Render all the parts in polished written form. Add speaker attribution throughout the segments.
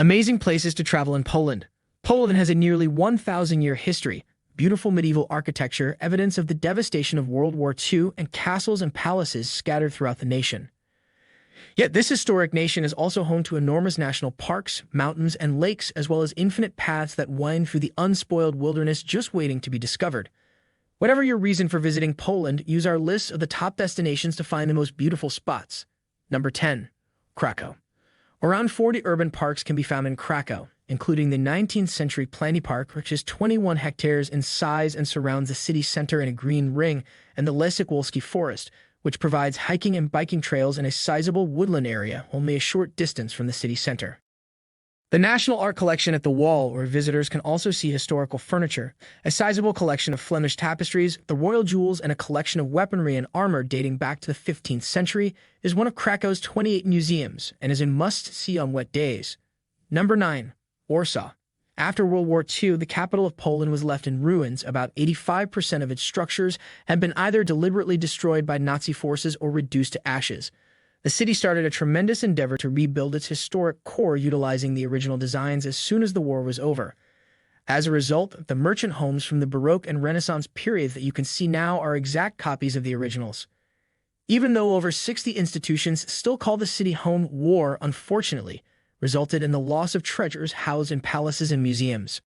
Speaker 1: Amazing places to travel in Poland. Poland has a nearly 1,000-year history, beautiful medieval architecture, evidence of the devastation of World War II, and castles and palaces scattered throughout the nation. Yet this historic nation is also home to enormous national parks, mountains, and lakes, as well as infinite paths that wind through the unspoiled wilderness just waiting to be discovered. Whatever your reason for visiting Poland, use our list of the top destinations to find the most beautiful spots. Number 10. Krakow. Around 40 urban parks can be found in Krakow, including the 19th century Planty Park, which is 21 hectares in size and surrounds the city center in a green ring, and the Lesik Forest, which provides hiking and biking trails in a sizable woodland area only a short distance from the city center. The National Art Collection at the Wall, where visitors can also see historical furniture, a sizable collection of Flemish tapestries, the royal jewels, and a collection of weaponry and armor dating back to the 15th century, is one of Krakow's 28 museums and is a must-see on wet days. Number 9. Warsaw. After World War II, the capital of Poland was left in ruins. About 85% of its structures had been either deliberately destroyed by Nazi forces or reduced to ashes. The city started a tremendous endeavor to rebuild its historic core utilizing the original designs as soon as the war was over. As a result, the merchant homes from the Baroque and Renaissance periods that you can see now are exact copies of the originals. Even though over 60 institutions still call the city home, war, unfortunately, resulted in the loss of treasures housed in palaces and museums.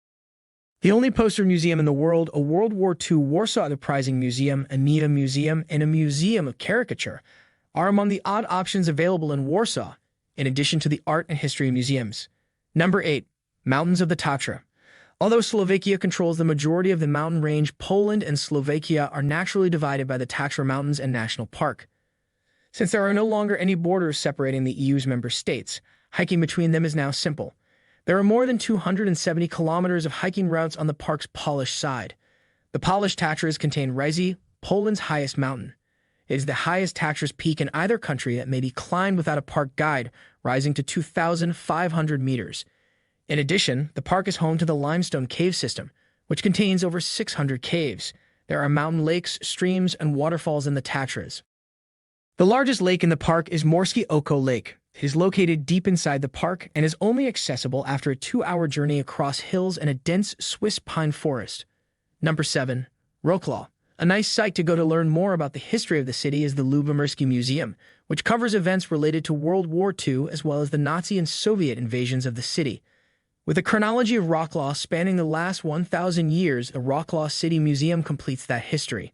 Speaker 1: The only poster museum in the world, a World War II Warsaw Uprising Museum, a Neva Museum, and a Museum of Caricature, are among the odd options available in Warsaw, in addition to the art and history museums. Number 8. Mountains of the Tatra. Although Slovakia controls the majority of the mountain range, Poland and Slovakia are naturally divided by the Tatra Mountains and National Park. Since there are no longer any borders separating the EU's member states, hiking between them is now simple. There are more than 270 kilometers of hiking routes on the park's Polish side. The Polish Tatras contain Rizy, Poland's highest mountain. It is the highest Tatras peak in either country that may be climbed without a park guide, rising to 2,500 meters. In addition, the park is home to the limestone cave system, which contains over 600 caves. There are mountain lakes, streams, and waterfalls in the Tatras. The largest lake in the park is Morskie Oko Lake. It is located deep inside the park and is only accessible after a 2-hour journey across hills and a dense Swiss pine forest. Number 7. Wrocław. A nice site to go to learn more about the history of the city is the Lubomirski Museum, which covers events related to World War II as well as the Nazi and Soviet invasions of the city. With a chronology of Wrocław spanning the last 1,000 years, the Wrocław City Museum completes that history.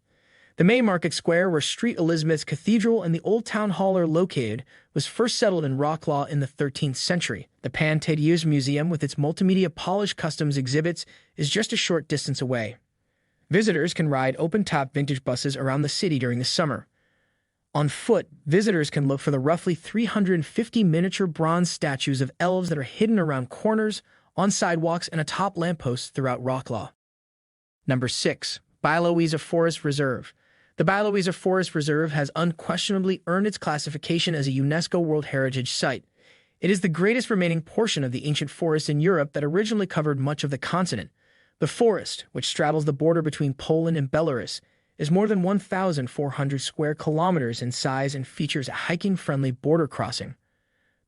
Speaker 1: The main market square, where St. Elizabeth's Cathedral and the Old Town Hall are located, was first settled in Wrocław in the 13th century. The Pan Tadeusz Museum, with its multimedia Polish customs exhibits, is just a short distance away. Visitors can ride open-top vintage buses around the city during the summer. On foot, visitors can look for the roughly 350 miniature bronze statues of elves that are hidden around corners, on sidewalks, and atop lampposts throughout Wrocław. Number 6. Białowieża Forest Reserve. The Białowieża Forest Reserve has unquestionably earned its classification as a UNESCO World Heritage Site. It is the greatest remaining portion of the ancient forest in Europe that originally covered much of the continent. The forest, which straddles the border between Poland and Belarus, is more than 1,400 square kilometers in size and features a hiking-friendly border crossing.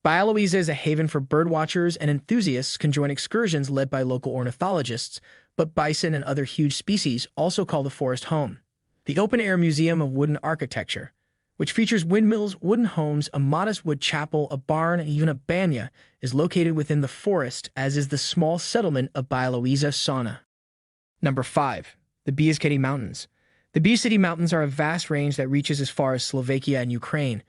Speaker 1: Białowieża is a haven for birdwatchers, and enthusiasts can join excursions led by local ornithologists, but bison and other huge species also call the forest home. The Open-Air Museum of Wooden Architecture, which features windmills, wooden homes, a modest wood chapel, a barn, and even a banya, is located within the forest, as is the small settlement of Białowieża Sauna. Number 5. The Bieszczady Mountains. The Bieszczady Mountains are a vast range that reaches as far as Slovakia and Ukraine.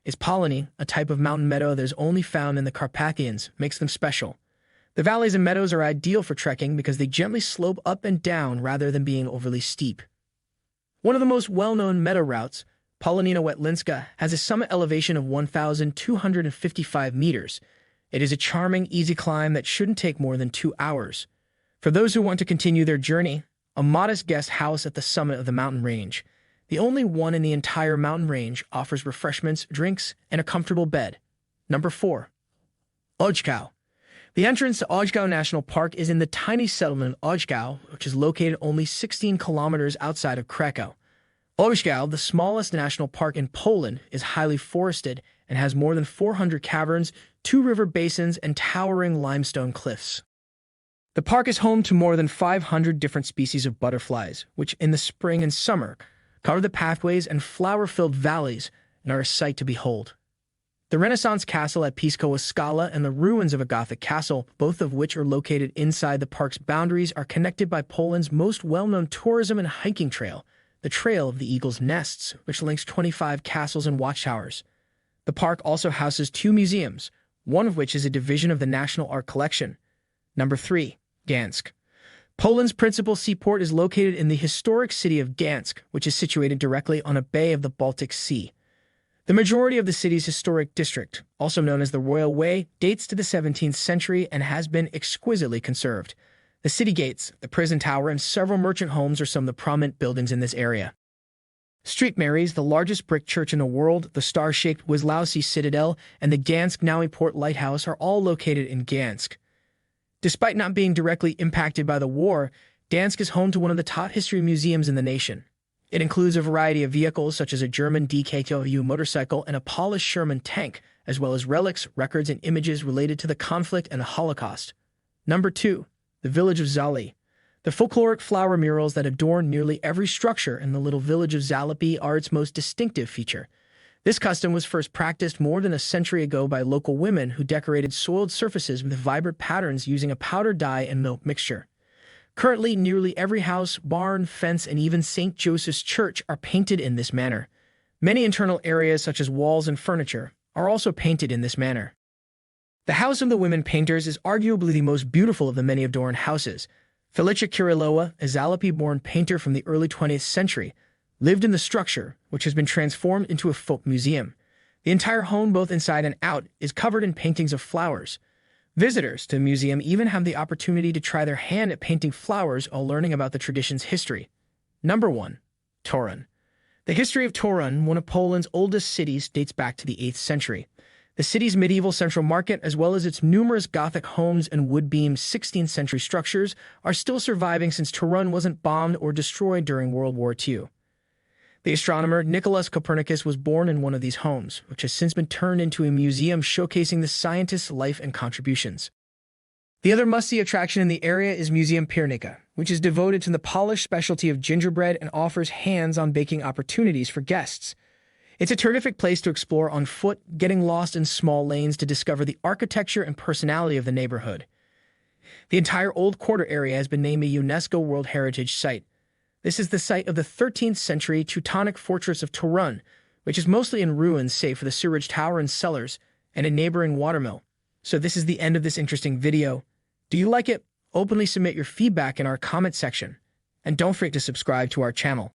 Speaker 1: Its Polony, a type of mountain meadow that is only found in the Carpathians, makes them special. The valleys and meadows are ideal for trekking because they gently slope up and down rather than being overly steep. One of the most well-known meadow routes, Polonina Wetlinska, has a summit elevation of 1,255 meters. It is a charming, easy climb that shouldn't take more than 2 hours. For those who want to continue their journey, a modest guest house at the summit of the mountain range, the only one in the entire mountain range, offers refreshments, drinks, and a comfortable bed. Number 4. Ojgał. The entrance to Ojgał National Park is in the tiny settlement of Ojgał, which is located only 16 kilometers outside of Krakow. Ojgał, the smallest national park in Poland, is highly forested and has more than 400 caverns, 2 river basins, and towering limestone cliffs. The park is home to more than 500 different species of butterflies, which in the spring and summer cover the pathways and flower-filled valleys and are a sight to behold. The Renaissance castle at Pisco Scala and the ruins of a Gothic castle, both of which are located inside the park's boundaries, are connected by Poland's most well-known tourism and hiking trail, the Trail of the Eagle's Nests, which links 25 castles and watchtowers. The park also houses 2 museums, one of which is a division of the National Art Collection. Number 3. Gdansk. Poland's principal seaport is located in the historic city of Gdansk, which is situated directly on a bay of the Baltic Sea. The majority of the city's historic district, also known as the Royal Way, dates to the 17th century and has been exquisitely conserved. The city gates, the prison tower, and several merchant homes are some of the prominent buildings in this area. St. Mary's, the largest brick church in the world, the star-shaped Wisławski Citadel, and the Gdansk Nowy Port Lighthouse are all located in Gdansk. Despite not being directly impacted by the war, Gdansk is home to one of the top history museums in the nation. It includes a variety of vehicles such as a German DKW motorcycle and a Polish Sherman tank, as well as relics, records, and images related to the conflict and the Holocaust. Number 2. The village of Zali. The folkloric flower murals that adorn nearly every structure in the little village of Zalapi are its most distinctive feature. This custom was first practiced more than a century ago by local women who decorated soiled surfaces with vibrant patterns using a powder dye and milk mixture. Currently, nearly every house, barn, fence, and even St. Joseph's Church are painted in this manner. Many internal areas, such as walls and furniture, are also painted in this manner. The House of the Women Painters is arguably the most beautiful of the many adorned houses. Felicia Kirilowa, a Zalapi-born painter from the early 20th century, lived in the structure, which has been transformed into a folk museum. The entire home, both inside and out, is covered in paintings of flowers. Visitors to the museum even have the opportunity to try their hand at painting flowers while learning about the tradition's history. Number 1. Torun. The history of Torun, one of Poland's oldest cities, dates back to the 8th century. The city's medieval central market, as well as its numerous Gothic homes and wood-beamed 16th century structures, are still surviving since Torun wasn't bombed or destroyed during World War II. The astronomer Nicholas Copernicus was born in one of these homes, which has since been turned into a museum showcasing the scientist's life and contributions. The other must-see attraction in the area is Museum Piernika, which is devoted to the polished specialty of gingerbread and offers hands-on baking opportunities for guests. It's a terrific place to explore on foot, getting lost in small lanes to discover the architecture and personality of the neighborhood. The entire Old Quarter area has been named a UNESCO World Heritage Site. This is the site of the 13th century Teutonic fortress of Torun, which is mostly in ruins save for the sewerage tower and cellars and a neighboring watermill. So this is the end of this interesting video. Do you like it? Openly submit your feedback in our comment section. And don't forget to subscribe to our channel.